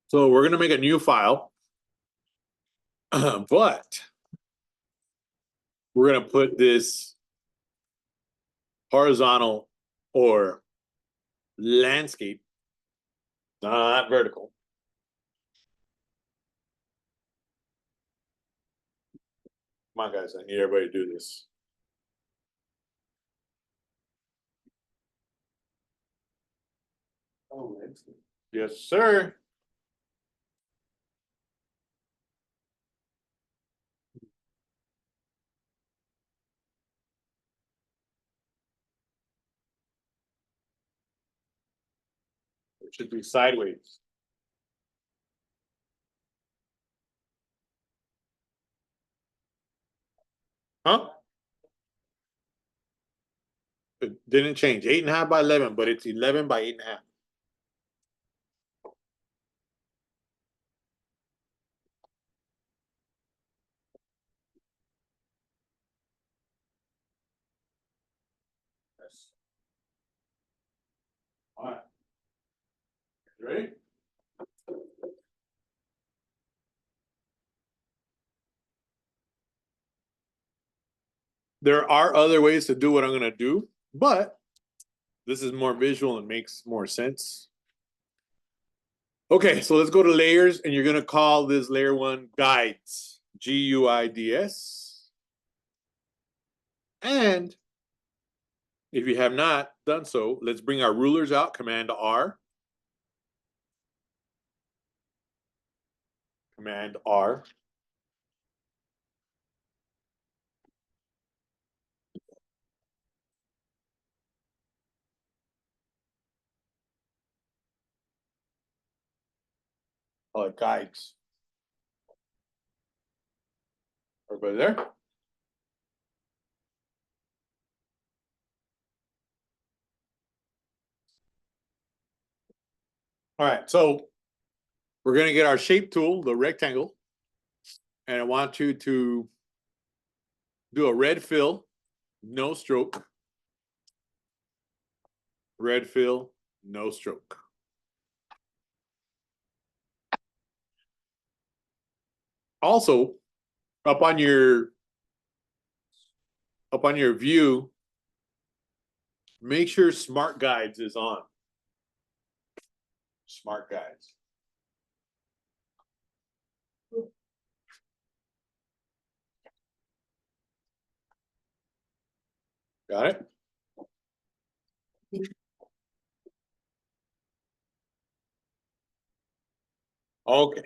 So we're going to make a new file, but we're going to put this horizontal or landscape, not vertical. Come on, guys, I need everybody to do this. Oh, landscape. Yes, sir. It should be sideways. Huh? It didn't change. 8.5 by 11, but it's 11 by 8.5. Yes. All right. You ready? There are other ways to do what I'm going to do, but this is more visual and makes more sense. Okay, so let's go to layers, and you're going to call this layer 1 guides, Guids. And if you have not done so, let's bring our rulers out, Command R. Command R. Guides. Everybody there? All right, so we're going to get our shape tool, the rectangle, and I want you to do a red fill, no stroke. Red fill, no stroke. Also, up on your view, make sure Smart Guides is on. Smart Guides. Got it? Okay.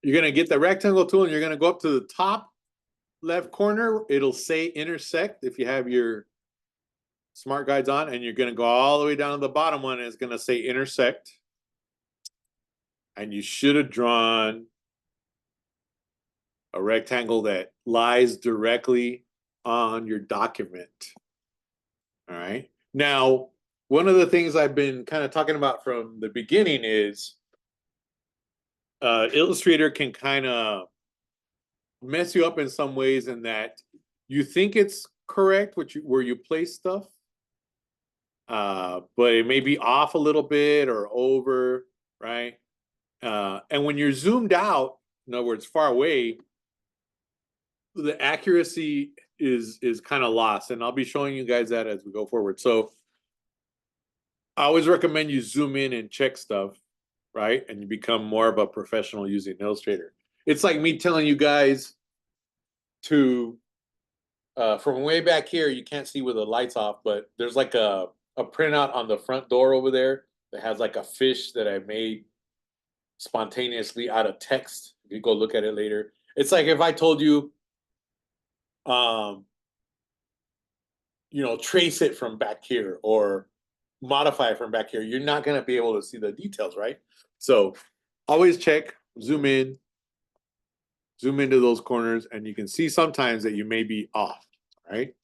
You're going to get the rectangle tool and you're going to go up to the top left corner. It'll say intersect if you have your Smart Guides on, and you're going to go all the way down to the bottom one, and it's going to say intersect. And you should have drawn a rectangle that lies directly on your document. All right. Now, one of the things I've been kind of talking about from the beginning is Illustrator can kind of mess you up in some ways, in that you think it's correct where you place stuff, but it may be off a little bit or over, right? And when you're zoomed out, in other words, far away, the accuracy is kind of lost, and I'll be showing you guys that as we go forward. So I always recommend you zoom in and check stuff, right? And you become more of a professional using Illustrator. It's like me telling you guys to from way back here, you can't see with the lights off, but there's like a printout on the front door over there that has like a fish that I made spontaneously out of text. If you go look at it later, it's like if I told you, trace it from back here or modify it from back here, you're not going to be able to see the details, right? So always check, zoom in, zoom into those corners, and you can see sometimes that you may be off, right?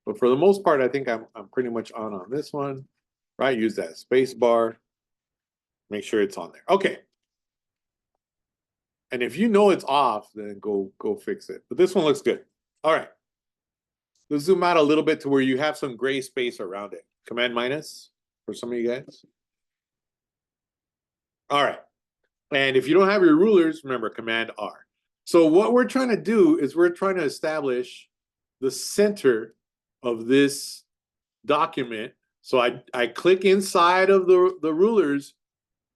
But for the most part, I think I'm pretty much on this one, right? Use that space bar, make sure it's on there. Okay. And if you know it's off, then go fix it. But this one looks good. All right. Let's zoom out a little bit to where you have some gray space around it. Command minus. for some of you guys. All right. And if you don't have your rulers, remember Command R. So what we're trying to do is we're trying to establish the center of this document. So I click inside of the rulers.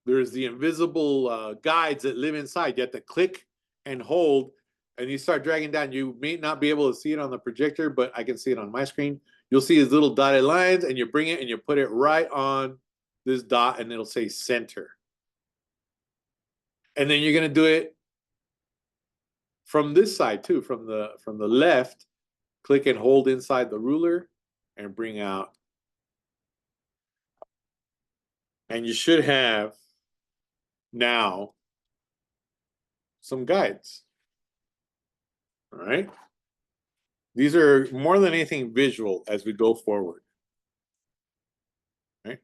There's the invisible guides that live inside. You have to click and hold, and you start dragging down. You may not be able to see it on the projector, but I can see it on my screen. You'll see these little dotted lines, and you bring it and you put it right on this dot, and it'll say center. And then you're gonna do it from this side too, from the left. Click and hold inside the ruler and bring out. And you should have now some guides. All right. These are more than anything visual as we go forward. Right.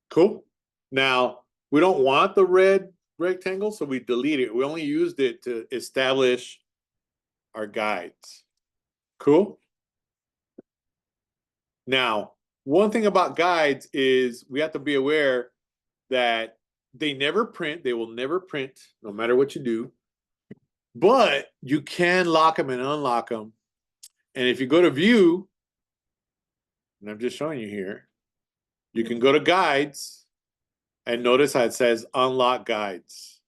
Cool. Now, we don't want the red rectangle, so we delete it. We only used it to establish our guides. Cool. Now, one thing about guides is we have to be aware that they never print. They will never print, no matter what you do. But you can lock them and unlock them. And if you go to view, and I'm just showing you here, you can go to guides and notice how it says unlock guides.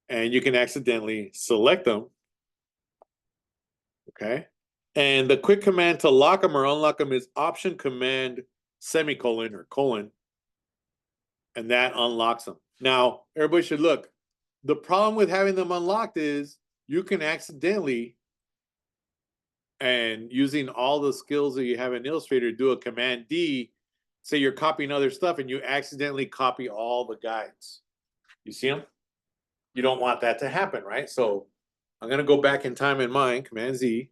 And you can accidentally select them. Okay. And the quick command to lock them or unlock them is Option Command semicolon or colon. And that unlocks them. Now, everybody should look. The problem with having them unlocked is you can accidentally, and using all the skills that you have in Illustrator, do a Command D, say you're copying other stuff, and you accidentally copy all the guides. You see them? You don't want that to happen, right? So I'm going to go back in time in mine, Command Z,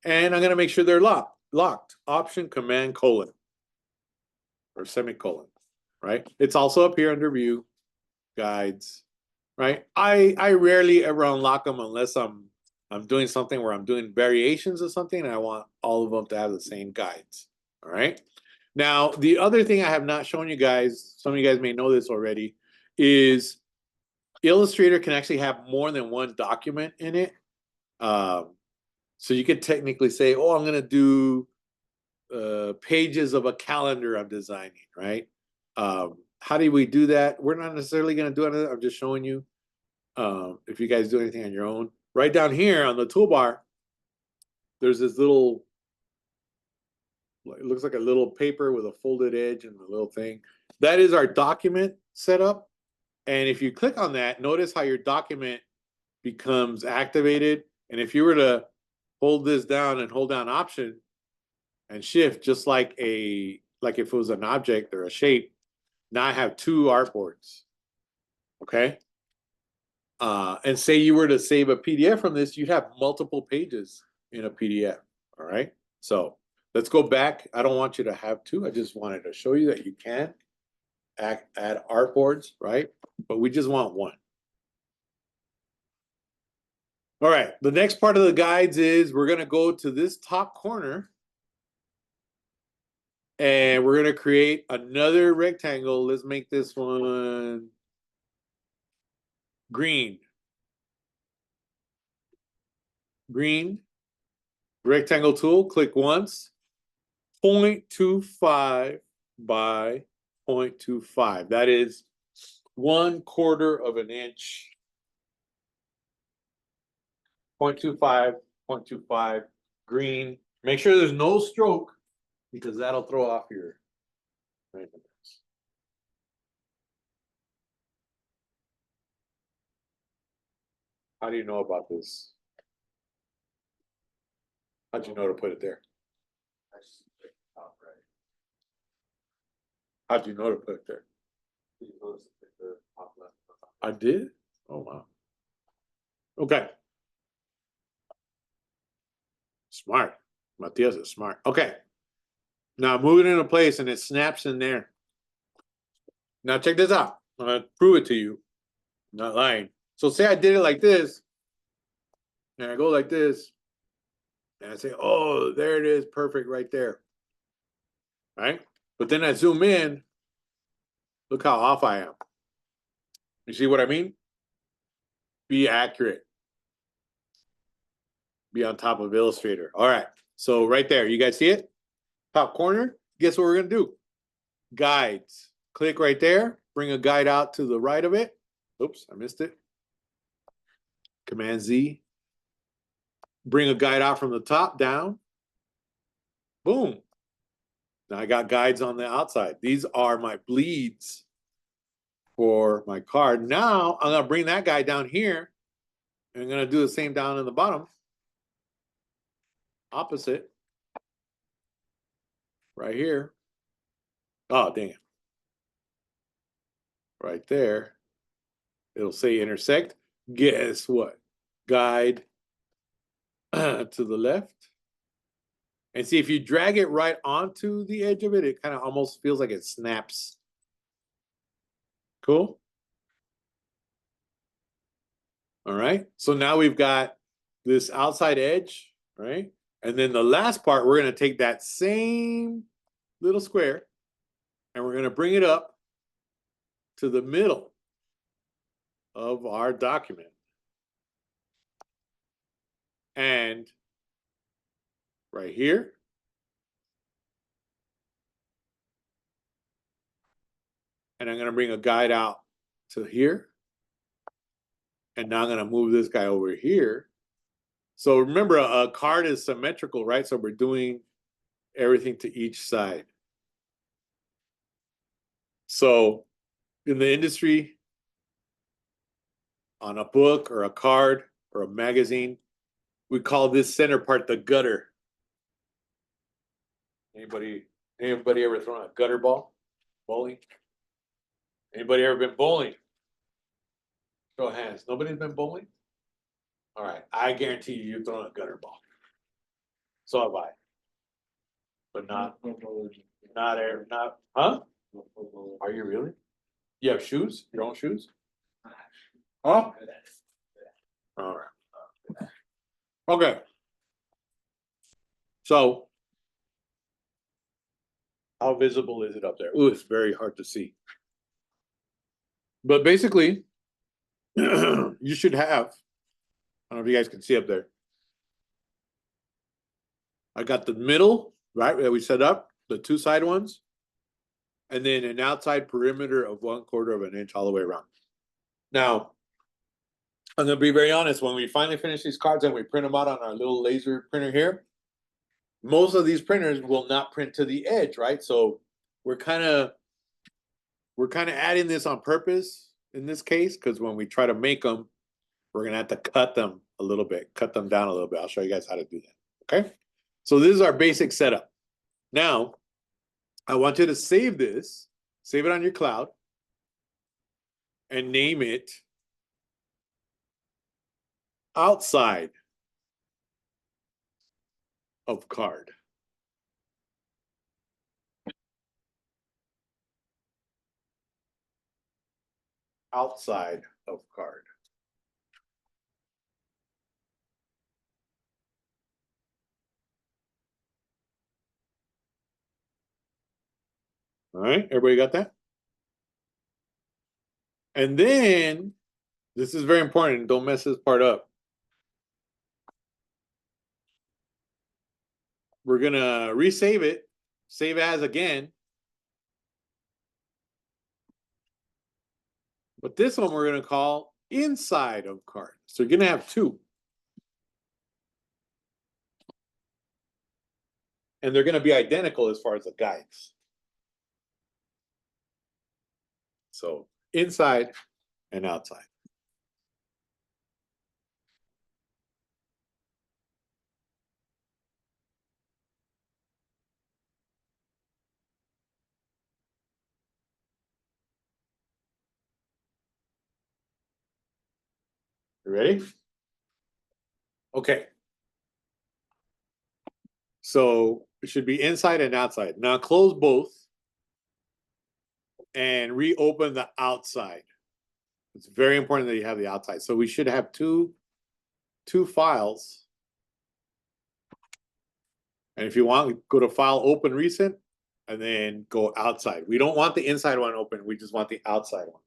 and I'm going to make sure they're locked. Option Command colon or semicolon, right? It's also up here under View, Guides, right? I rarely ever unlock them unless I'm doing something where I'm doing variations of something and I want all of them to have the same guides, all right? Now, the other thing I have not shown you guys, some of you guys may know this already, is Illustrator can actually have more than one document in it. So you could technically say, oh, I'm going to do pages of a calendar I'm designing, right? How do we do that? We're not necessarily going to do it. I'm just showing you. If you guys do anything on your own, right down here on the toolbar, there's this little, it looks like a little paper with a folded edge and a little thing. That is our document setup. And if you click on that, notice how your document becomes activated. And if you were to hold this down and hold down Option and Shift, just like if it was an object or a shape, now I have two artboards. Okay. And say you were to save a PDF from this, you'd have multiple pages in a PDF. All right. So let's go back. I don't want you to have two. I just wanted to show you that you can add artboards, right? But we just want one. All right. The next part of the guides is we're going to go to this top corner and we're going to create another rectangle. Let's make this one green. Green. Rectangle tool, click once. 0.25 by 0.25. That is 1/4 of an inch. 0.25, 0.25, green. Make sure there's no stroke because that'll throw off your measurements. How do you know about this? How'd you know to put it there? How'd you know to put it there? I did? Oh, wow. Okay. Smart. Matias is smart. Okay. Now move it into place and it snaps in there. Now check this out. I'm going to prove it to you. I'm not lying. So say I did it like this. And I go like this. And I say, oh, there it is, perfect right there. Right? But then I zoom in, look how off I am. You see what I mean? Be accurate. Be on top of Illustrator. All right. So right there, you guys see it? Top corner. Guess what we're going to do? Guides. Click right there. Bring a guide out to the right of it. Oops, I missed it. Command Z. Bring a guide out from the top down. Boom. Now I got guides on the outside. These are my bleeds for my card. Now I'm going to bring that guy down here. And I'm going to do the same down in the bottom. Opposite. Right here. Oh, dang it. Right there. It'll say intersect. Guess what? Guide to the left. And see, if you drag it right onto the edge of it, it kind of almost feels like it snaps. Cool. All right. So now we've got this outside edge, right? And then the last part, we're going to take that same little square and we're going to bring it up to the middle of our document. And right here, and I'm going to bring a guide out to here. And now I'm going to move this guy over here. So remember, a card is symmetrical, right? So we're doing everything to each side. So in the industry, on a book or a card or a magazine, we call this center part the gutter. Anybody ever thrown a gutter ball? Bowling? Anybody ever been bowling? Show of hands. Nobody's been bowling? All right. I guarantee you've thrown a gutter ball. So have I. But not, huh? Are you really? You have shoes? Your own shoes? Huh? All right. Okay. So, how visible is it up there? Ooh, it's very hard to see. But basically, you should have, I don't know if you guys can see up there. I got the middle, right, that we set up, the two side ones, and then an outside perimeter of 1/4 of an inch all the way around. Now, I'm going to be very honest. When we finally finish these cards and we print them out on our little laser printer here, most of these printers will not print to the edge, right? So we're kind of adding this on purpose in this case, because when we try to make them, we're going to have to cut them a little bit, cut them down a little bit. I'll show you guys how to do that. Okay. So this is our basic setup. Now, I want you to save this, save it on your cloud, and name it outside of card. Outside of card. All right, everybody got that? And then, this is very important. Don't mess this part up. We're going to resave it, save as again. But this one we're going to call inside of card. So you're going to have two. And they're going to be identical as far as the guides. So inside and outside. You ready? Okay. So it should be inside and outside. Now close both and reopen the outside. It's very important that you have the outside. So we should have two files And if you want, go to File, Open Recent, and then go outside. We don't want the inside one open. We just want the outside one.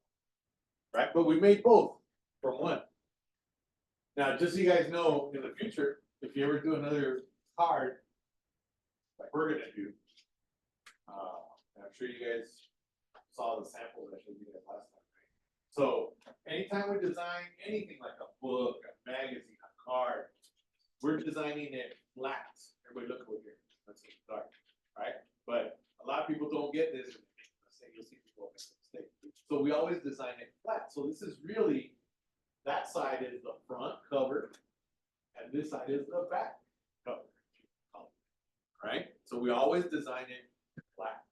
Right? But we made both from one. Now, just so you guys know, in the future, if you ever do another card, like we're gonna do, I'm sure you guys saw the sample that I showed you guys last time, right? So anytime we design anything like a book, a magazine, a card, we're designing it flat. Everybody look over here. That's dark, right? But a lot of people don't get this. You'll see people make a mistake. So we always design it flat. So this is really, that side is the front cover, and this side is the back cover. Right? So we always design it flat.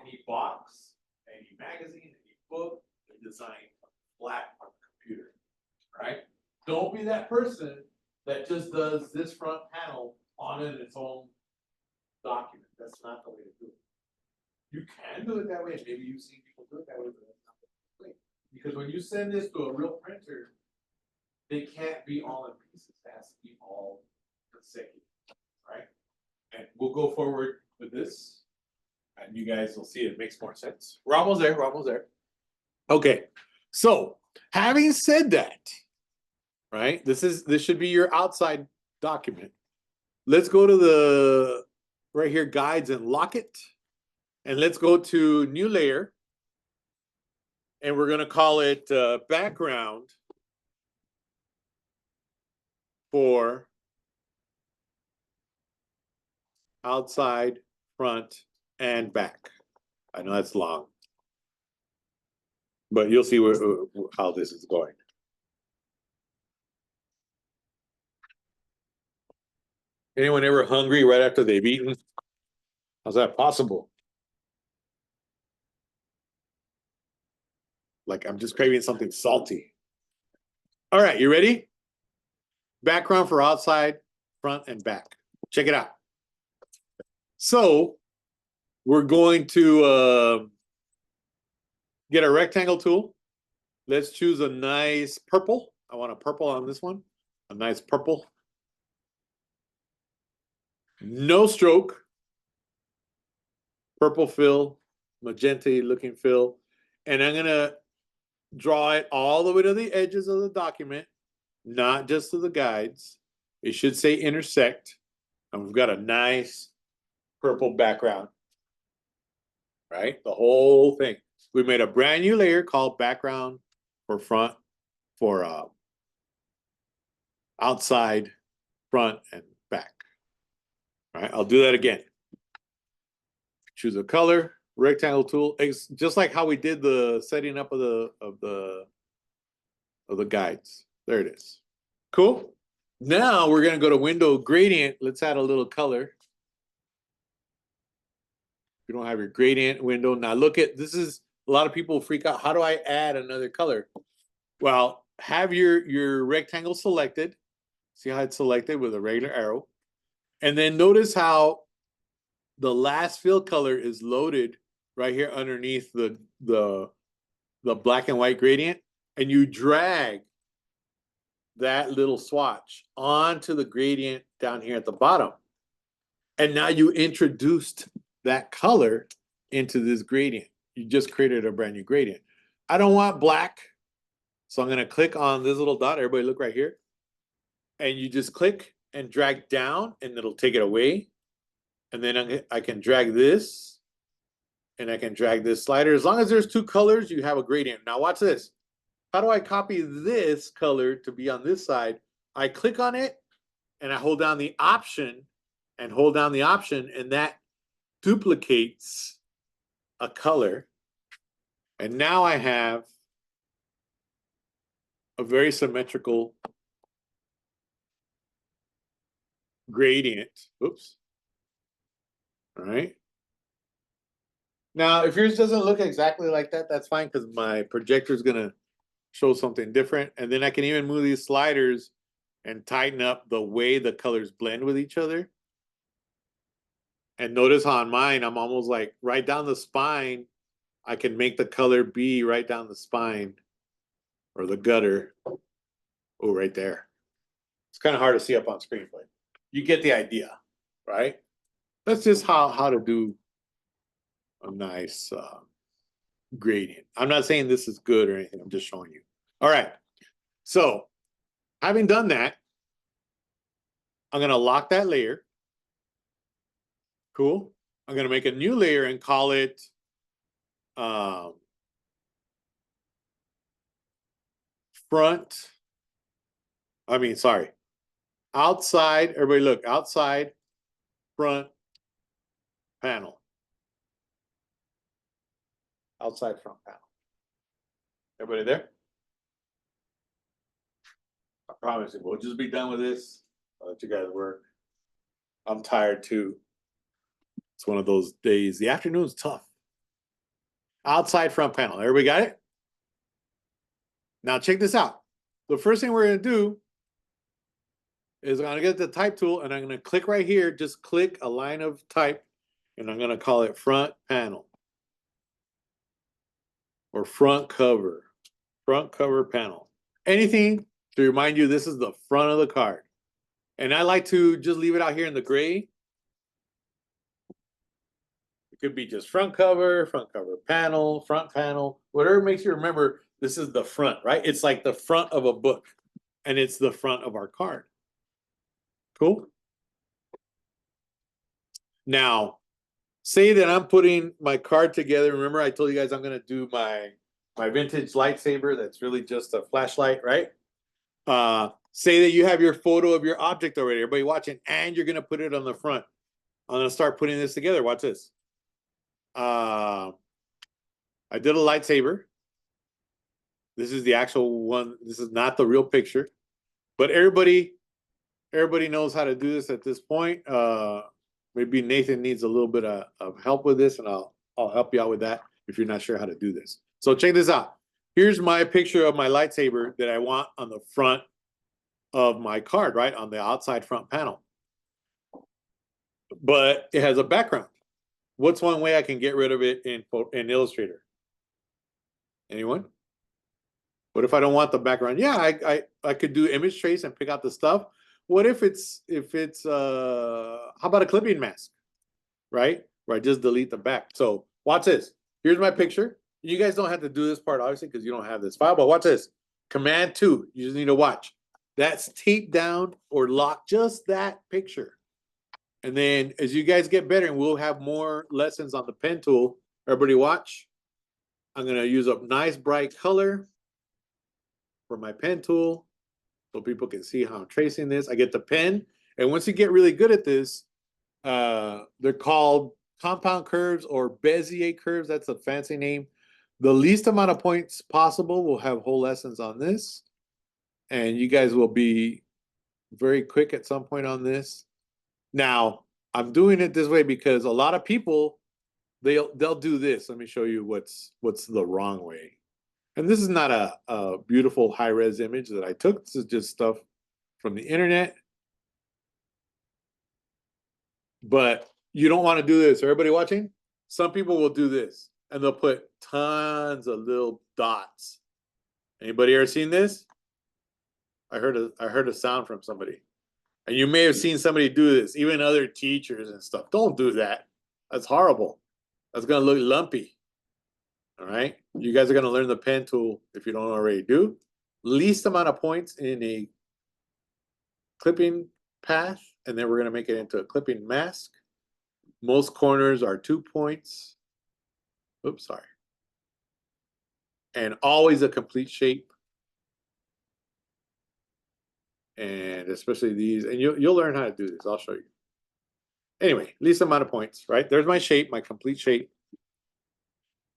Any box, any magazine, any book, we design flat on the computer. Right? Don't be that person that just does this front panel on it its own document. That's not the way to do it. You can do it that way. Maybe you've seen people do it that way, but that's not the way. Because when you send this to a real printer, they can't be all in pieces. It has to be all consecutive, right? And we'll go forward with this, and you guys will see it makes more sense. We're almost there. We're almost there. Okay. So having said that, right? This should be your outside document. Let's go to the right here, guides, and lock it. And let's go to new layer. And we're going to call it background for outside, front, and back. I know that's long, but you'll see how this is going. Anyone ever hungry right after they've eaten? How's that possible? Like, I'm just craving something salty. All right, you ready? Background for outside, front, and back. Check it out. So we're going to get a rectangle tool. Let's choose a nice purple. I want a purple on this one. A nice purple. No stroke. Purple fill, magenta looking fill. And I'm going to draw it all the way to the edges of the document, not just to the guides. It should say intersect. And we've got a nice purple background, right? The whole thing. We made a brand new layer called background for front, for outside, front, and back. All right, I'll do that again. Choose a color, rectangle tool, just like how we did the setting up of the guides. There it is. Cool. Now we're gonna go to window gradient. Let's add a little color. You don't have your gradient window. Now look at, this is, a lot of people freak out. How do I add another color? Well, have your rectangle selected. See how it's selected with a regular arrow. And then notice how the last fill color is loaded right here underneath the black and white gradient. And you drag that little swatch onto the gradient down here at the bottom. And now you introduced that color into this gradient. You just created a brand new gradient. I don't want black, so I'm going to click on this little dot. Everybody look right here. And you just click and drag down, and it'll take it away. And then I can drag this, and I can drag this slider. As long as there's two colors, you have a gradient. Now watch this. How do I copy this color to be on this side? I click on it, and I hold down the option, and hold down the option, and that duplicates a color. And now I have a very symmetrical gradient. Oops. All right. Now, if yours doesn't look exactly like that, that's fine, because my projector is going to show something different. And then I can even move these sliders and tighten up the way the colors blend with each other. And notice how on mine, I'm almost like right down the spine. I can make the color be right down the spine or the gutter. Oh, right there. It's kind of hard to see up on screen, but you get the idea, right? That's just how to do a nice gradient. I'm not saying this is good or anything. I'm just showing you. All right. So having done that, I'm going to lock that layer. Cool. I'm going to make a new layer and call it front. Sorry. Outside. Everybody look. Outside front panel. Outside front panel. Everybody there? I promise you, we'll just be done with this. I'll let you guys work. I'm tired too. It's one of those days. The afternoon's tough. Outside front panel. Everybody got it? Now check this out. The first thing we're going to do is I'm going to get the type tool and I'm going to click right here. Just click a line of type and I'm going to call it front panel or front cover panel. Anything to remind you this is the front of the card. And I like to just leave it out here in the gray. It could be just front cover panel, front panel, whatever makes you remember this is the front, right? It's like the front of a book and it's the front of our card. Cool. Now, say that I'm putting my card together. Remember I told you guys I'm going to do my vintage lightsaber that's really just a flashlight, right? Say that you have your photo of your object already, everybody watching, and you're going to put it on the front. I'm going to start putting this together. Watch this. I did a lightsaber. This is the actual one. This is not the real picture, but everybody knows how to do this at this point. Maybe Nathan needs a little bit of help with this, and I'll help you out with that if you're not sure how to do this. So check this out. Here's my picture of my lightsaber that I want on the front of my card, right? On the outside front panel. But it has a background. What's one way I can get rid of it in Illustrator? Anyone? What if I don't want the background? Yeah, I could do image trace and pick out the stuff. What if it's how about a clipping mask, right? Where I just delete the back. So watch this. Here's my picture. You guys don't have to do this part, obviously, because you don't have this file, but watch this. Command 2. You just need to watch. That's tape down or lock just that picture. And then as you guys get better, and we'll have more lessons on the pen tool, everybody watch. I'm going to use a nice bright color for my pen tool so people can see how I'm tracing this. I get the pen, and once you get really good at this, they're called compound curves or Bezier curves. That's a fancy name. The least amount of points possible. We'll have whole lessons on this, and you guys will be very quick at some point on this. Now, I'm doing it this way because a lot of people, they'll do this. Let me show you what's the wrong way. And this is not a beautiful high-res image that I took. This is just stuff from the internet. But you don't want to do this. Everybody watching? Some people will do this, and they'll put tons of little dots. Anybody ever seen this? I heard a sound from somebody. And you may have seen somebody do this, even other teachers and stuff. Don't do that. That's horrible. That's going to look lumpy. All right. You guys are going to learn the pen tool if you don't already do. Least amount of points in a clipping path. And then we're going to make it into a clipping mask. Most corners are 2 points. Oops, sorry. And always a complete shape. And especially these. And you'll learn how to do this. I'll show you. Anyway, least amount of points, right? There's my shape, my complete shape.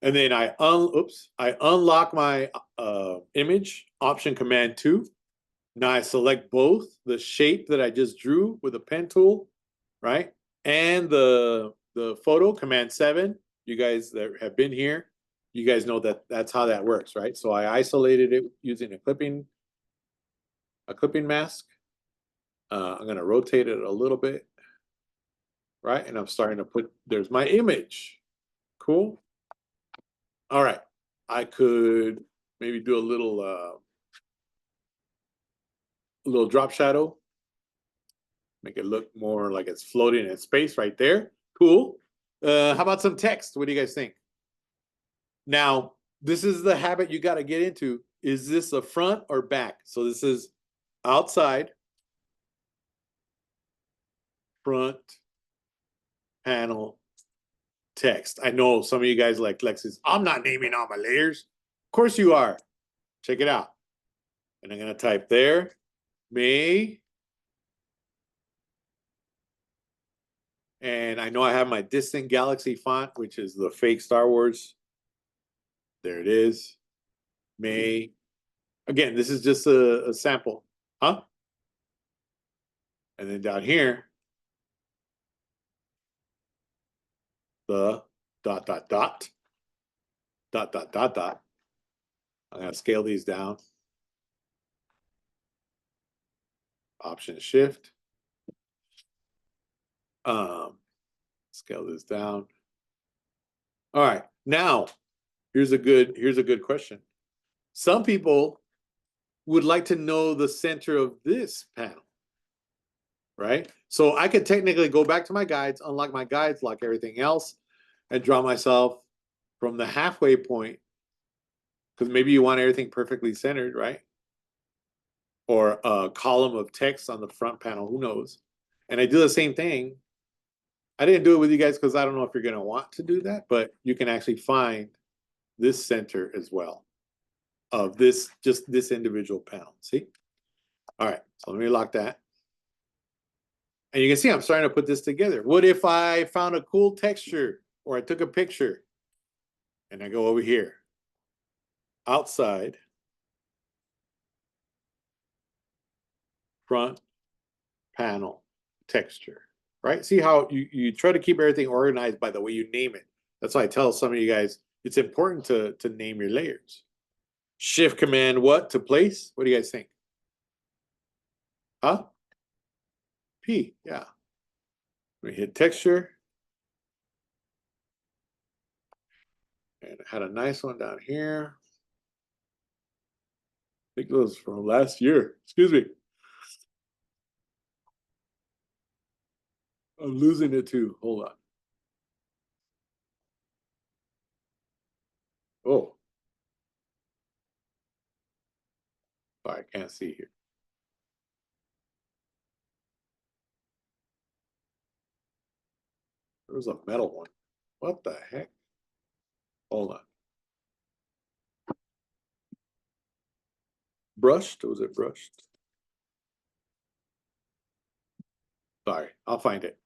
And then I unlock my image, Option Command 2. Now I select both the shape that I just drew with a pen tool, right? And the photo, Command 7. You guys that have been here, you guys know that that's how that works, right? So I isolated it using a clipping mask. I'm going to rotate it a little bit, right? And I'm starting to put, there's my image. Cool. All right. I could maybe do a little drop shadow. Make it look more like it's floating in space right there. Cool. How about some text? What do you guys think? Now, this is the habit you got to get into. Is this a front or back? So this is outside, front, panel, text. I know some of you guys like Lexus. I'm not naming all my layers. Of course you are. Check it out. And I'm going to type there, May. And I know I have my Distant Galaxy font, which is the fake Star Wars. There it is. May. Again, this is just a sample. Huh? And then down here, the dot, dot, dot, dot, dot, dot, dot. I'm going to scale these down. Option Shift. Scale this down. All right. Now, here's a good question. Some people would like to know the center of this panel, right? So I could technically go back to my guides, unlock my guides, lock everything else, and draw myself from the halfway point, because maybe you want everything perfectly centered, right? Or a column of text on the front panel, who knows? And I do the same thing. I didn't do it with you guys because I don't know if you're going to want to do that, but you can actually find this center as well of this, just this individual panel. See? All right, so let me lock that. And you can see I'm starting to put this together. What if I found a cool texture or I took a picture and I go over here, outside, front, panel, texture, right? See how you try to keep everything organized by the way you name it. That's why I tell some of you guys, it's important to name your layers. Shift Command what to place? What do you guys think? Huh? P, yeah. We hit texture. And I had a nice one down here. I think it was from last year. Excuse me. I'm losing it too. Hold on. Oh. Sorry, I can't see here. There was a metal one. What the heck? Hold on. Brushed? Was it brushed? Sorry, I'll find it.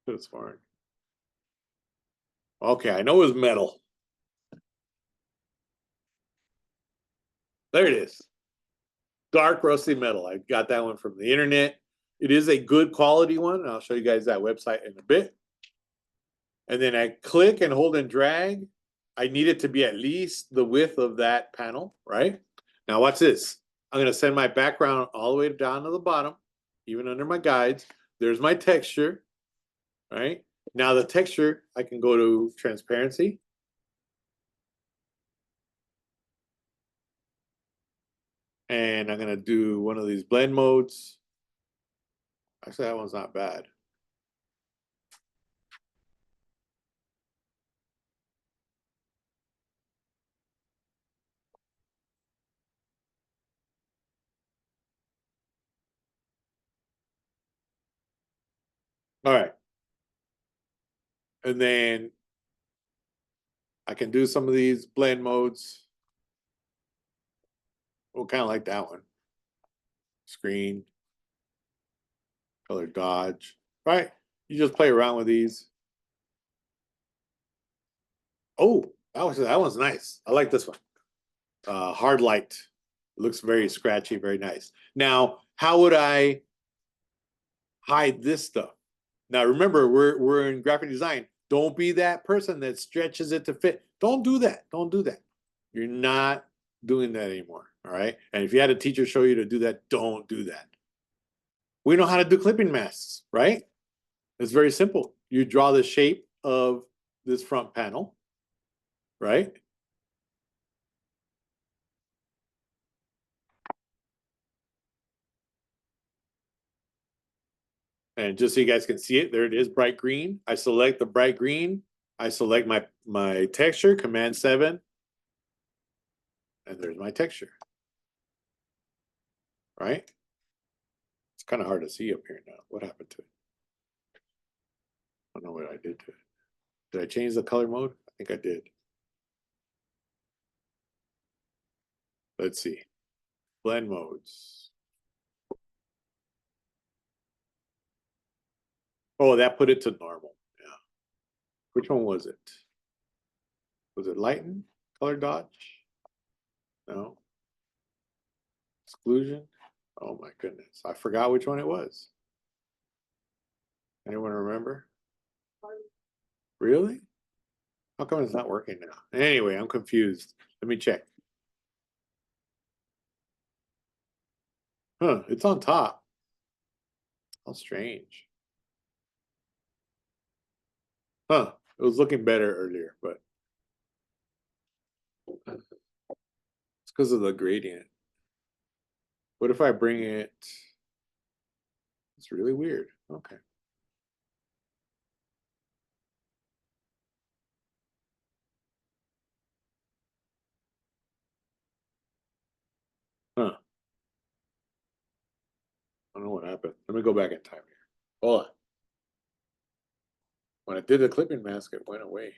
It's fine. Okay, I know it was metal. There it is. Dark rusty metal. I got that one from the internet. It is a good quality one. And I'll show you guys that website in a bit. And then I click and hold and drag. I need it to be at least the width of that panel, right? Now watch this. I'm going to send my background all the way down to the bottom, even under my guides. There's my texture, right? Now the texture, I can go to transparency. And I'm going to do one of these blend modes. Actually, that one's not bad. All right. And then I can do some of these blend modes. Oh, kind of like that one. Screen, color dodge, right? You just play around with these. Oh, that one's nice. I like this one. Hard light. Looks very scratchy, very nice. Now, how would I hide this stuff? Now, remember, we're in graphic design. Don't be that person that stretches it to fit. Don't do that. Don't do that. You're not doing that anymore. All right. And if you had a teacher show you to do that, don't do that. We know how to do clipping masks, right? It's very simple. You draw the shape of this front panel, right? And just so you guys can see it, there it is, bright green. I select the bright green. I select my texture, Command 7. And there's my texture. Right? It's kind of hard to see up here now. What happened to it? I don't know what I did to it. Did I change the color mode? I think I did. Let's see. Blend modes. Oh, that put it to normal. Yeah. Which one was it? Was it lighten? Color dodge? No. Exclusion? Oh my goodness. I forgot which one it was. Anyone remember? Really? How come it's not working now? Anyway, I'm confused. Let me check. Huh, it's on top. How strange. Huh, it was looking better earlier, but it's because of the gradient. What if I bring it? It's really weird. Okay. Huh. I don't know what happened. Let me go back in time here. Hold on. When I did the clipping mask, it went away.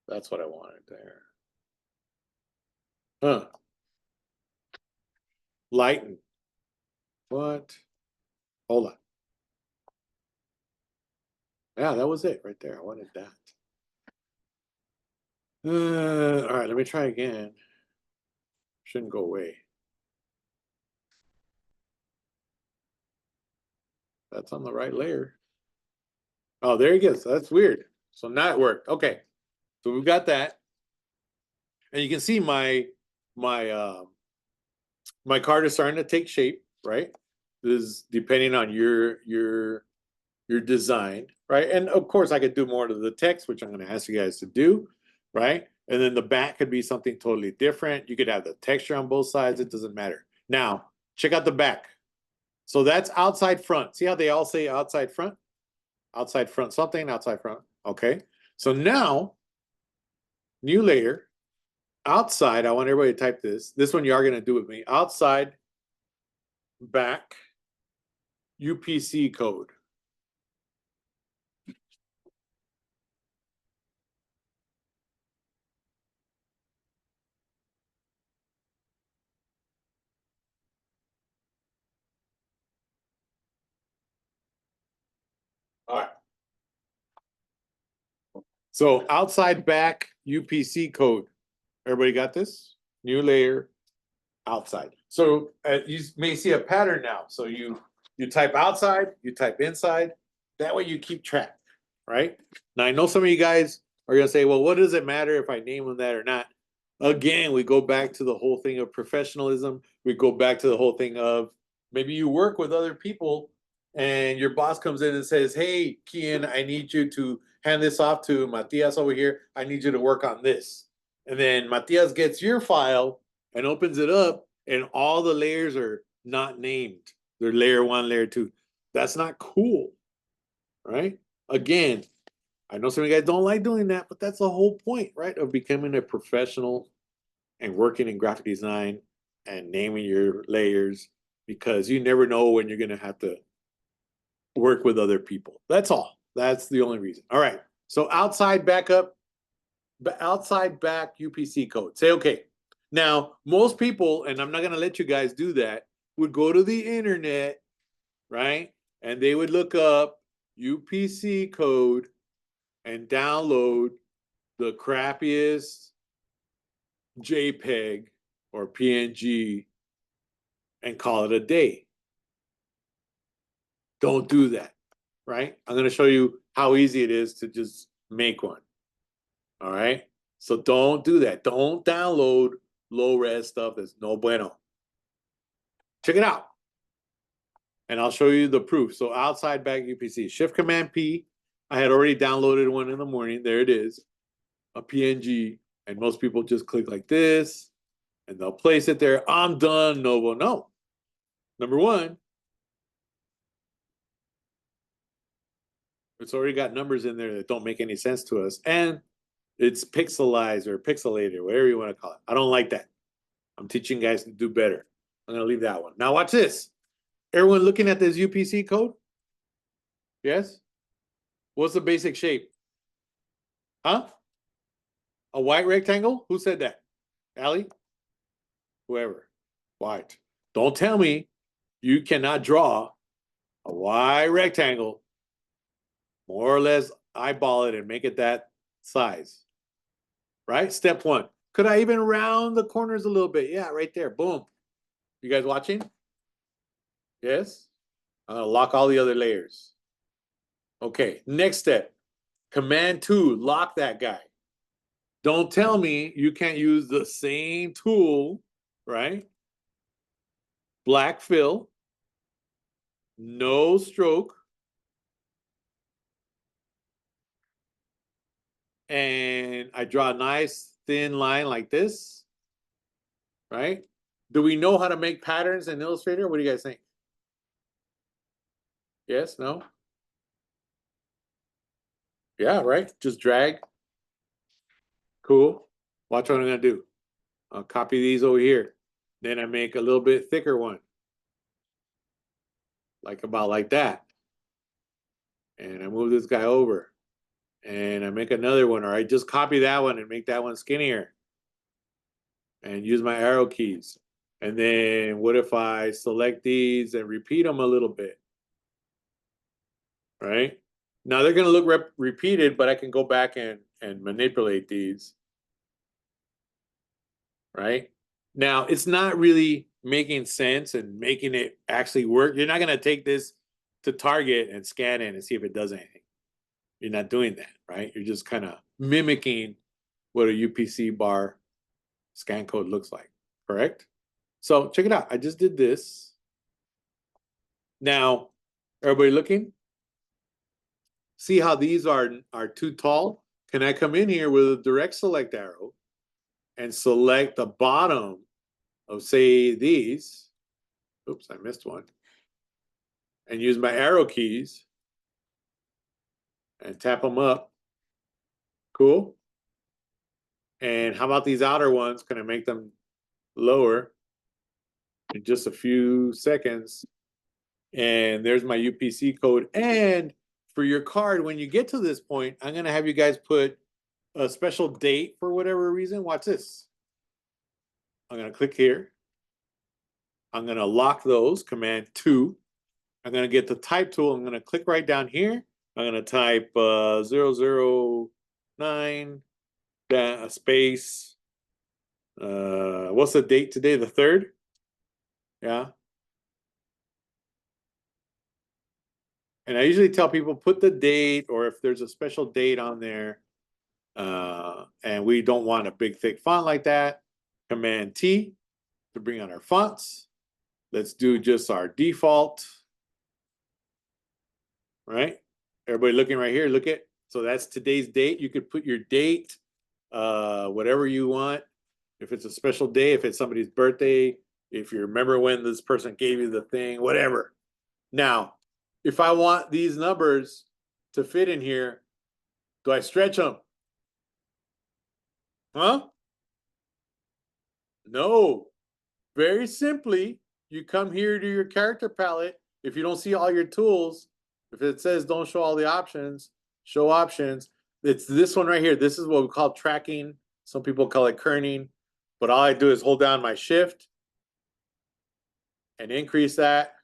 That's what I wanted there. Huh. Lighten. What? Hold on. Yeah, that was it right there. I wanted that. All right, let me try again. Shouldn't go away. That's on the right layer. Oh, there he goes. That's weird. So now it worked. Okay. So we've got that. And you can see my my card is starting to take shape, right? This is depending on your design, right? And of course I could do more to the text, which I'm going to ask you guys to do, right? And then the back could be something totally different. You could have the texture on both sides. It doesn't matter. Now, check out the back. So that's outside front. See how they all say outside front? Outside front something, outside front. Okay. So now, new layer, outside. I want everybody to type this. This one you are going to do with me. Outside, back, UPC code. All right. So outside, back, UPC code. Everybody got this? New layer, outside. So you may see a pattern now. So you type outside, you type inside. That way you keep track, right? Now I know some of you guys are gonna say, well, what does it matter if I name them that or not? Again, we go back to the whole thing of professionalism. We go back to the whole thing of maybe you work with other people and your boss comes in and says, hey, Kian, I need you to hand this off to Matias over here. I need you to work on this. And then Matias gets your file and opens it up, and all the layers are not named. They're layer 1, layer 2. That's not cool, right? Again, I know some of you guys don't like doing that, but that's the whole point, right? Of becoming a professional and working in graphic design and naming your layers, because you never know when you're going to have to work with other people. That's all. That's the only reason. All right. So outside backup, outside back UPC code. Say, okay. Now, most people, and I'm not going to let you guys do that, would go to the internet, right? And they would look up UPC code and download the crappiest JPEG or PNG and call it a day. Don't do that, right? I'm going to show you how easy it is to just make one. All right. So don't do that. Don't download low res stuff. That's no bueno. Check it out. And I'll show you the proof. So outside back UPC, Shift Command P. I had already downloaded one in the morning. There it is, a PNG. And most people just click like this, and they'll place it there. I'm done. No, well, no. Number one, it's already got numbers in there that don't make any sense to us. And it's pixelized or pixelated, whatever you want to call it. I don't like that. I'm teaching guys to do better. I'm going to leave that one. Now watch this. Everyone looking at this UPC code? Yes? What's the basic shape? Huh? A white rectangle? Who said that? Allie? Whoever. White. Don't tell me you cannot draw a white rectangle, more or less eyeball it and make it that size. Right? Step one. Could I even round the corners a little bit? Yeah, right there. Boom. You guys watching? Yes? I'm going to lock all the other layers. Okay, next step. Command 2, lock that guy. Don't tell me you can't use the same tool, right? Black fill, no stroke, and I draw a nice thin line like this, right? Do we know how to make patterns in Illustrator? What do you guys think? Yes, no? Yeah, right? Just drag. Cool. Watch what I'm gonna do. I'll copy these over here. Then I make a little bit thicker one. Like about like that. And I move this guy over. And I make another one, or I just copy that one and make that one skinnier. And use my arrow keys. And then what if I select these and repeat them a little bit? Right? Now they're gonna look repeated, but I can go back and manipulate these. Right? Now, it's not really making sense and making it actually work. You're not going to take this to Target and scan it and see if it does anything. You're not doing that, right? You're just kind of mimicking what a UPC bar scan code looks like, correct? So check it out. I just did this. Now, everybody looking? See how these are too tall? Can I come in here with a direct select arrow and select the bottom of, say, these? Oops, I missed one. And use my arrow keys and tap them up. Cool. And how about these outer ones? Can I make them lower in just a few seconds? And there's my UPC code. And for your card, when you get to this point, I'm going to have you guys put a special date for whatever reason. Watch this. I'm going to click here. I'm going to lock those, Command 2. I'm going to get the type tool. I'm going to click right down here. I'm going to type 009 space. What's the date today? The 3rd? Yeah. And I usually tell people put the date, or if there's a special date on there, and we don't want a big thick font like that, Command T to bring on our fonts. Let's do just our default. Right? Everybody looking right here, look at, so that's today's date. You could put your date, whatever you want. If it's a special day, if it's somebody's birthday, if you remember when this person gave you the thing, whatever. Now, if I want these numbers to fit in here, do I stretch them? Huh? No. Very simply, you come here to your character palette. If you don't see all your tools, if it says don't show all the options, show options. It's this one right here. This is what we call tracking. Some people call it kerning. But all I do is hold down my shift and increase that.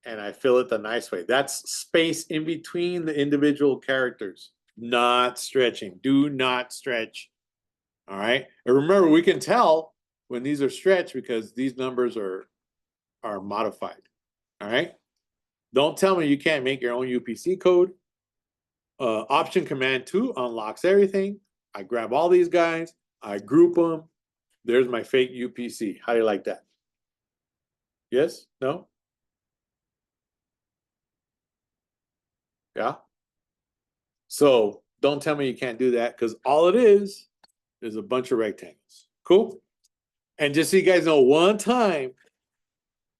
And I fill it the nice way. That's space in between the individual characters. Not stretching. Do not stretch. All right. And remember, we can tell when these are stretched because these numbers are modified. All right. Don't tell me you can't make your own UPC code. Option Command 2 unlocks everything. I grab all these guys. I group them. There's my fake UPC. How do you like that? Yes? No? Yeah? So don't tell me you can't do that because all it is a bunch of rectangles. Cool? And just so you guys know, one time,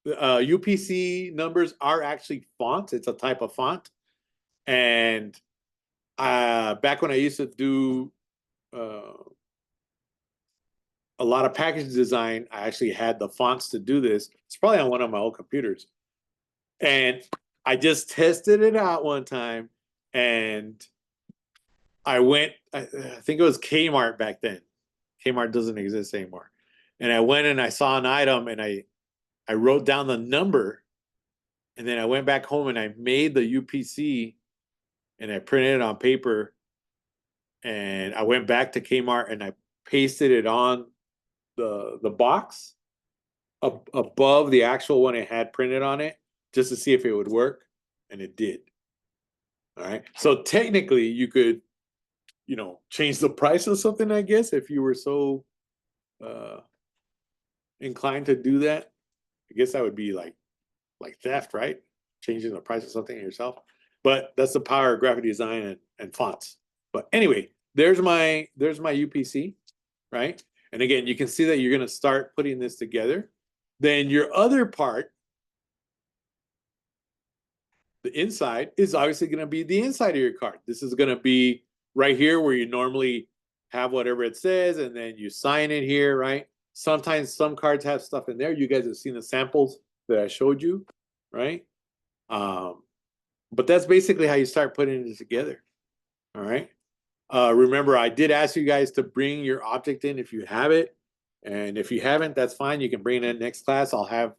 UPC numbers are actually fonts. It's a type of font. And back when I used to do a lot of package design, I actually had the fonts to do this. It's probably on one of my old computers. And I just tested it out one time, and I think it was Kmart back then. Kmart doesn't exist anymore. And I went and I saw an item, and I wrote down the number, and then I went back home and I made the UPC and I printed it on paper, and I went back to Kmart and I pasted it on the box above the actual one it had printed on it, just to see if it would work, and it did. All right. So technically you could, change the price of something, I guess, if you were so inclined to do that. I guess that would be like theft, right? Changing the price of something yourself. But that's the power of graphic design and fonts. But anyway, there's my UPC, right? And again, you can see that you're going to start putting this together. Then your other part, the inside, is obviously going to be the inside of your card. This is going to be right here where you normally have whatever it says, and then you sign it here, right? Sometimes some cards have stuff in there. You guys have seen the samples that I showed you, right? But that's basically how you start putting it together. All right. Remember, I did ask you guys to bring your object in if you have it. And if you haven't, that's fine. You can bring it in next class. I'll have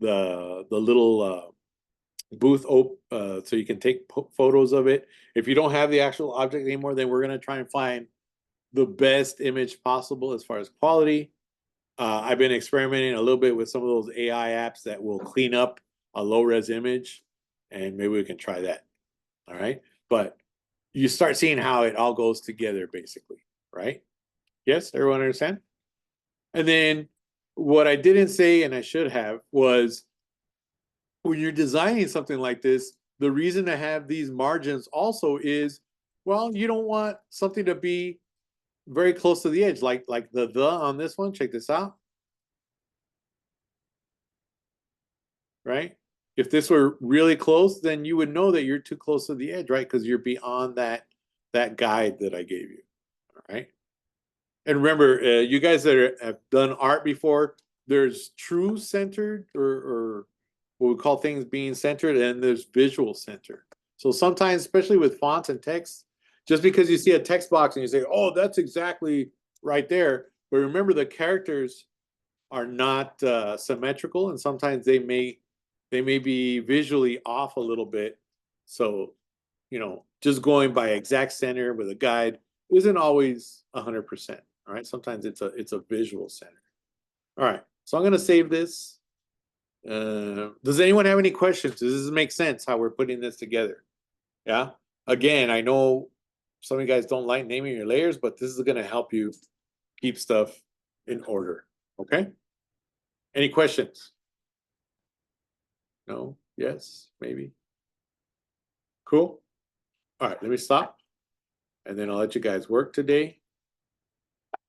the little booth so you can take photos of it. If you don't have the actual object anymore, then we're going to try and find the best image possible as far as quality. I've been experimenting a little bit with some of those AI apps that will clean up a low-res image, and maybe we can try that. All right. But you start seeing how it all goes together, basically, right? Yes, everyone understand? And then what I didn't say, and I should have, was when you're designing something like this, the reason to have these margins also is, well, you don't want something to be very close to the edge, like the on this one. Check this out, right? If this were really close, then you would know that you're too close to the edge, right? Because you're beyond that guide that I gave you. All right. And remember, you guys that have done art before, there's true centered or what we call things being centered, and there's visual center. So sometimes, especially with fonts and text, just because you see a text box and you say, oh, that's exactly right there. But remember, the characters are not symmetrical, and sometimes they may be visually off a little bit. So, just going by exact center with a guide isn't always 100%. All right. Sometimes it's a visual center. All right. So I'm going to save this. Does anyone have any questions? Does this make sense how we're putting this together? Yeah. Again, I know some of you guys don't like naming your layers, but this is going to help you keep stuff in order. Okay. Any questions? No? Yes? Maybe? Cool. All right. Let me stop, and then I'll let you guys work today.